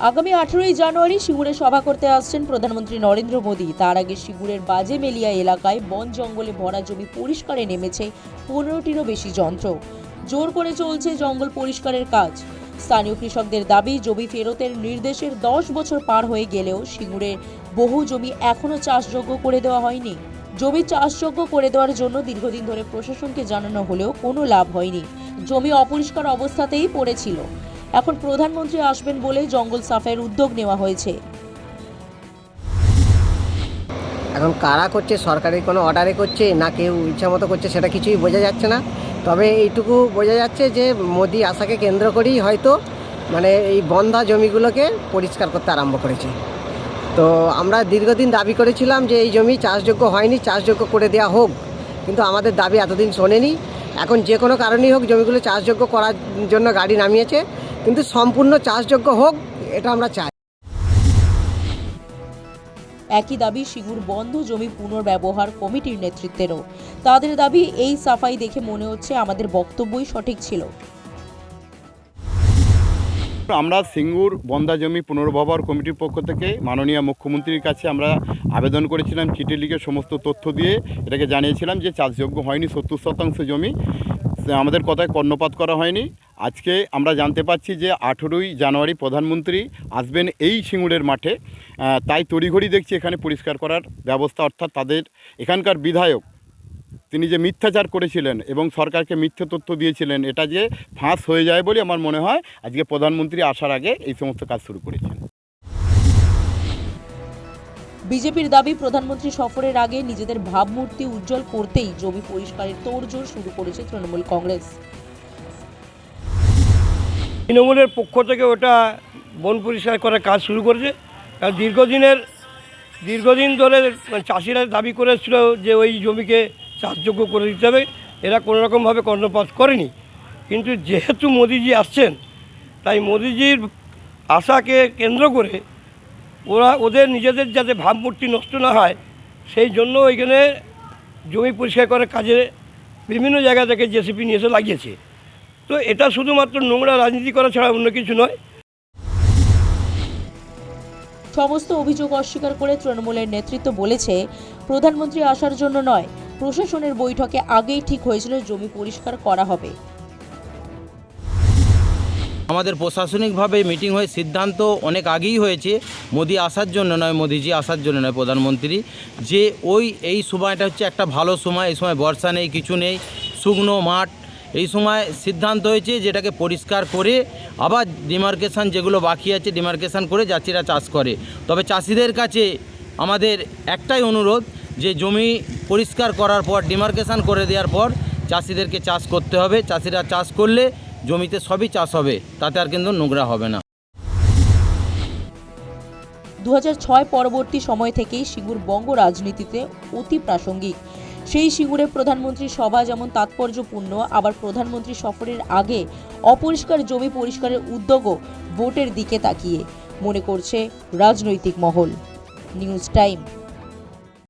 আগামী 18ই জানুয়ারি সিঙ্গুরে সভা করতে আসছেন প্রধানমন্ত্রী নরেন্দ্র মোদী। তার আগে সিঙ্গুরের বাজে মেলিয়া এলাকায় বন জঙ্গলে ভরা জমি পরিষ্কারে নেমেছে 15টিরও বেশি যন্ত্র। জোর করে চলছে জঙ্গল পরিষ্কারের কাজ। স্থানীয় কৃষকদের দাবি, জমি ফেরতের নির্দেশের 10 বছর পার হয়ে গেলেও সিঙ্গুরের বহু জমি এখনো চাষযোগ্য করে দেওয়া হয়নি। জমি চাষযোগ্য করে দেওয়ার জন্য দীর্ঘদিন ধরে প্রশাসনকে জানানো হলেও কোনো লাভ হয়নি। জমি অপরিষ্কার অবস্থাতেই পড়েছিল। এখন প্রধানমন্ত্রী আসবেন বলে জঙ্গল সাফাইয়ের উদ্যোগ নেওয়া হয়েছে। এখন কারা করছে, সরকারি কোনো অর্ডারে করছে না কেউ ইচ্ছা মতো করছে, সেটা কিছুই বোঝা যাচ্ছে না। তবে এইটুকু বোঝা যাচ্ছে যে মোদি আসাকে কেন্দ্র করেই হয়তো এই বন্ধা জমিগুলোকে পরিষ্কার করতে আরম্ভ করেছে। তো আমরা দীর্ঘদিন দাবি করেছিলাম যে এই জমি চাষযোগ্য হয়নি, চাষযোগ্য করে দেওয়া হোক, কিন্তু আমাদের দাবি এতদিন শোনেনি। এখন যে কোনো কারণেই হোক জমিগুলো চাষযোগ্য করার জন্য গাড়ি নামিয়েছে, কিন্তু সম্পূর্ণ চাষযোগ্য হোক এটা আমরা চাই। একই দাবি সিঙ্গুর বন্ধ জমি পুনর্ব্যবহার কমিটির নেতৃত্বেরও। তাদের দাবি, এই সাফাই দেখে মনে হচ্ছে আমাদের বক্তব্যই সঠিক ছিল। আমরা সিঙ্গুর বন্ধা জমি পুনর্ব্যবহার কমিটির পক্ষ থেকে মাননীয় মুখ্যমন্ত্রীর কাছে আমরা আবেদন করেছিলাম, চিঠি লিখে সমস্ত তথ্য দিয়ে এটাকে জানিয়েছিলাম যে চাষযোগ্য হয়নি 70% জমি, আমাদের কথায় কর্ণপাত করা হয়নি। আজকে আমরা জানতে পাচ্ছি যে 18ই জানুয়ারি প্রধানমন্ত্রী আসবেন এই সিঙ্গুরের মাঠে, তাই তড়িঘড়ি দেখছি এখানে পরিষ্কার করার ব্যবস্থা, অর্থাৎ তাদের এখানকার বিধায়ক তিনি যে মিথ্যাচার করেছিলেন এবং সরকারকে মিথ্যে তথ্য দিয়েছিলেন, এটা যে ফাঁস হয়ে যায় বলে আমার মনে হয় আজকে প্রধানমন্ত্রী আসার আগে এই সমস্ত কাজ শুরু করেছেন। বিজেপির দাবি, প্রধানমন্ত্রী সফরের আগে নিজেদের ভাবমূর্তি উজ্জ্বল করতেই জমি পরিষ্কারের তোড়জোড় শুরু করেছে তৃণমূল কংগ্রেস। তৃণমূলের পক্ষ থেকে ওটা বন পরিষ্কার করার কাজ শুরু করেছে। কারণ দীর্ঘদিন ধরে চাষিরা দাবি করেছিল যে ওই জমিকে চাষযোগ্য করে দিতে হবে, এরা কোনোরকমভাবে কর্ণপাত করেনি। কিন্তু যেহেতু মোদিজি আসছেন, তাই মোদিজির আশাকে কেন্দ্র করে ওদের নিজেদের যাতে ভাবমূর্তি নষ্ট না হয় সেই জন্য ওইখানে জমি পরিষ্কার করার কাজে বিভিন্ন জায়গা থেকে জেসিপি নিয়ে এসে লাগিয়েছে। তো এটা শুধুমাত্র নোংরা রাজনীতি করা ছাড়া অন্য কিছু নয়। সমস্ত অভিযোগ অস্বীকার করে তৃণমূলের নেতৃত্ব বলেছে, প্রধানমন্ত্রী আসার জন্য নয়, প্রশাসনের বৈঠকে আগেই ঠিক হয়েছিল জমি পরিষ্কার করা হবে। আমাদের প্রশাসনিকভাবে মিটিং হয়ে সিদ্ধান্ত অনেক আগেই হয়েছে, মোদি আসার জন্য নয়, মোদিজি আসার জন্য নয়, প্রধানমন্ত্রী যে এই সময়টা হচ্ছে একটা ভালো সময়। এই সময় বর্ষা নেই, কিছু নেই, শুকনো মাঠ। এই সময় সিদ্ধান্ত হয়েছে যেটাকে পরিষ্কার করে আবার ডিমার্কেশান যেগুলো বাকি আছে ডিমার্কেশান করে চাষিরা চাষ করে। তবে চাষিদের কাছে আমাদের একটাই অনুরোধ যে জমি পরিষ্কার করার পর ডিমার্কেশান করে দেওয়ার পর চাষিদেরকে চাষ করতে হবে। চাষিরা চাষ করলে জমিতে সবই চাষ হবে, তাতে আর কিন্তু নোংরা হবে না। 2006 পরবর্তী সময় থেকেই সিঙ্গুর বঙ্গ রাজনীতিতে অতি প্রাসঙ্গিক। সেই সিঙ্গুরে প্রধানমন্ত্রীর সভা যেমন তাৎপর্যপূর্ণ, আবার প্রধানমন্ত্রী সফরের আগে অপরিষ্কার জমি পরিষ্কারের উদ্যোগও ভোটের দিকে তাকিয়ে মনে করছে রাজনৈতিক মহল। News time.